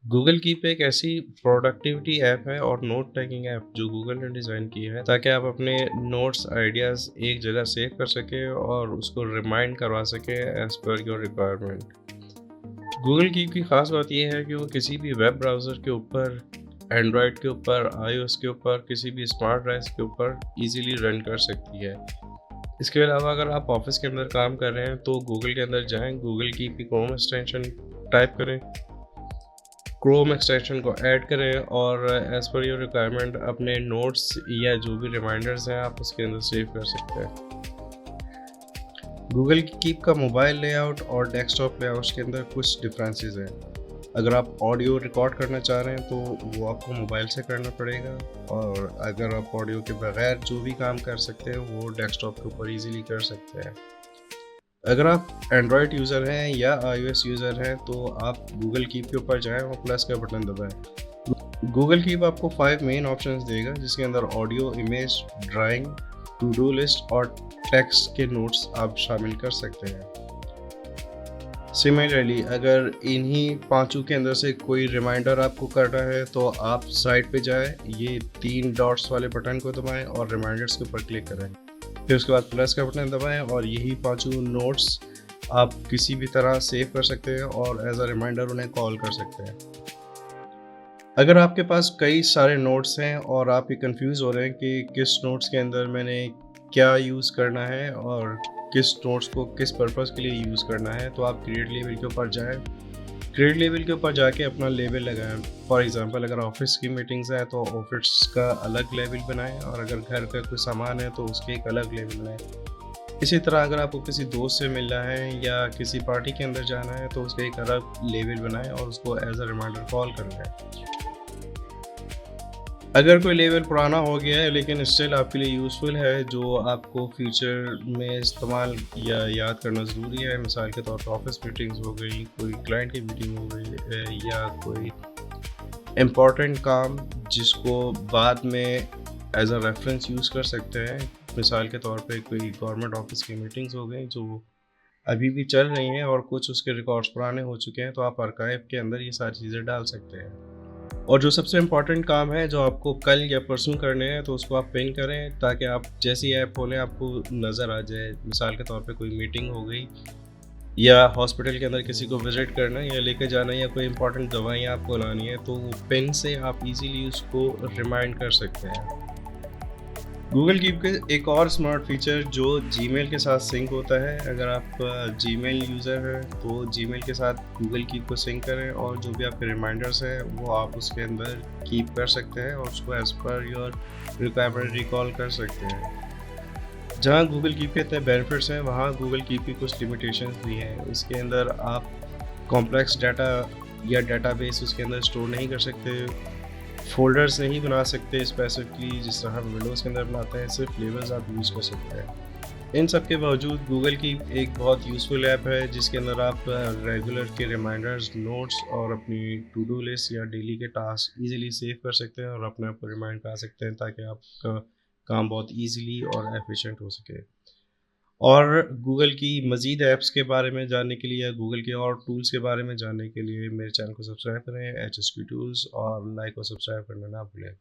Google keep एक ऐसी productivity app है और नोट टेकिंग ऐप जो गूगल ने डिज़ाइन की है ताकि आप अपने नोट्स आइडियाज़ एक जगह सेव कर सकें और उसको रिमाइंड करवा सकें as per your requirement. Google keep की ख़ास बात यह है कि वो किसी भी वेब ब्राउज़र के ऊपर, एंड्रॉयड के ऊपर, आईओएस के ऊपर, किसी भी स्मार्ट डिवाइस के ऊपर ईज़िली रन कर सकती है। इसके अलावा अगर आप ऑफ़िस के अंदर काम कर रहे हैं तो गूगल के अंदर जाएँ, गूगल कीप की क्रोम एक्सटेंशन टाइप करें, क्रोम एक्सटेंशन को ऐड करें और एज़ पर योर रिक्वायरमेंट अपने नोट्स या जो भी रिमाइंडर्स हैं आप उसके अंदर सेव कर सकते हैं। गूगल कीप का मोबाइल लेआउट और डेस्कटॉप लेआउट्स के अंदर कुछ डिफरेंसेस हैं। अगर आप ऑडियो रिकॉर्ड करना चाह रहे हैं तो वो आपको मोबाइल से करना पड़ेगा, और अगर आप ऑडियो के बगैर जो भी काम कर सकते हैं वो डेस्कटॉप के ऊपर इजीली कर सकते हैं। अगर आप एंड्रॉयड यूज़र हैं या आईओएस यूज़र हैं तो आप गूगल कीप के ऊपर जाएं और प्लस का बटन दबाएं। गूगल कीप आपको 5 मेन ऑप्शंस देगा जिसके अंदर audio, image, drawing, to do list और टेक्स्ट के नोट्स आप शामिल कर सकते हैं। सिमिलरली अगर इन्हीं पांचों के अंदर से कोई रिमाइंडर आपको करना है तो आप साइट पे जाएं, ये 3 डॉट्स वाले बटन को दबाएं और रिमाइंडर्स के ऊपर क्लिक करें। फिर उसके बाद प्लस का बटन दबाएं और यही पांचों नोट्स आप किसी भी तरह सेव कर सकते हैं और एज अ रिमाइंडर उन्हें कॉल कर सकते हैं। अगर आपके पास कई सारे नोट्स हैं और आप ये कंफ्यूज हो रहे हैं कि किस नोट्स के अंदर मैंने क्या यूज़ करना है और किस नोट्स को किस पर्पज़ के लिए यूज़ करना है, तो आप क्रिएट लेबल के ऊपर जाएं। क्रिएट लेबल के ऊपर जाके अपना लेबल लगाएं। फॉर एग्जांपल अगर ऑफिस की मीटिंग्स है तो ऑफिस का अलग लेबल बनाएं, और अगर घर का कोई सामान है तो उसके एक अलग लेबल बनाएं। इसी तरह अगर आपको किसी दोस्त से मिलना है या किसी पार्टी के अंदर जाना है तो उसका एक अलग लेबल बनाएं और उसको एज अ रिमाइंडर कॉल कर लें। अगर कोई लेवल पुराना हो गया है लेकिन स्टिल आपके लिए यूज़फुल है, जो आपको फ्यूचर में इस्तेमाल या याद करना ज़रूरी है, मिसाल के तौर पर ऑफिस मीटिंग्स हो गई, कोई क्लाइंट की मीटिंग हो गई, या कोई इम्पोर्टेंट काम जिसको बाद में एज अ रेफरेंस यूज़ कर सकते हैं। मिसाल के तौर पे कोई गवर्नमेंट ऑफिस की मीटिंग्स हो गई जो अभी भी चल रही हैं और कुछ उसके रिकॉर्ड्स पुराने हो चुके हैं, तो आप आर्काइव के अंदर ये सारी चीज़ें डाल सकते हैं। और जो सबसे इम्पोर्टेंट काम है जो आपको कल या परसों करने हैं तो उसको आप पिन करें ताकि आप जैसी ऐप खोलें आपको नज़र आ जाए। मिसाल के तौर पे कोई मीटिंग हो गई या हॉस्पिटल के अंदर किसी को विज़िट करना है या लेके जाना है या कोई इंपॉर्टेंट दवाइयाँ आपको लानी है तो वो पिन से आप इजीली उसको रिमाइंड कर सकते हैं। गूगल कीप के एक और स्मार्ट फीचर जो जीमेल के साथ सिंक होता है। अगर आप जीमेल यूज़र हैं तो जीमेल के साथ गूगल कीप को सिंक करें और जो भी आपके रिमाइंडर्स हैं वो आप उसके अंदर कीप कर सकते हैं और उसको as per your requirement recall कर सकते हैं। जहाँ गूगल कीप के इतने बेनिफिट्स हैं वहाँ गूगल कीप की कुछ लिमिटेशंस भी हैं। इसके अंदर आप कॉम्प्लेक्स डाटा या डाटाबेस उसके अंदर स्टोर नहीं कर सकते, फ़ोल्डर्स नहीं बना सकते स्पेसिफिकली जिस तरह हम विंडोज़ के अंदर बनाते हैं, सिर्फ लेबल्स आप यूज़ कर सकते हैं। इन सब के बावजूद गूगल की एक बहुत यूज़फुल ऐप है जिसके अंदर आप रेगुलर के रिमाइंडर्स, नोट्स और अपनी टू डू लिस्ट या डेली के टास्क ईज़िली सेव कर सकते हैं और अपने आप को रिमाइंड करा सकते हैं ताकि आपका काम बहुत ईज़िली और एफिशिएंट हो सके। और गूगल की मज़ीद ऐप्स के बारे में जानने के लिए या गूगल के और टूल्स के बारे में जानने के लिए मेरे चैनल को सब्सक्राइब करें, HSP टूल्स, और लाइक और सब्सक्राइब करना ना भूलें।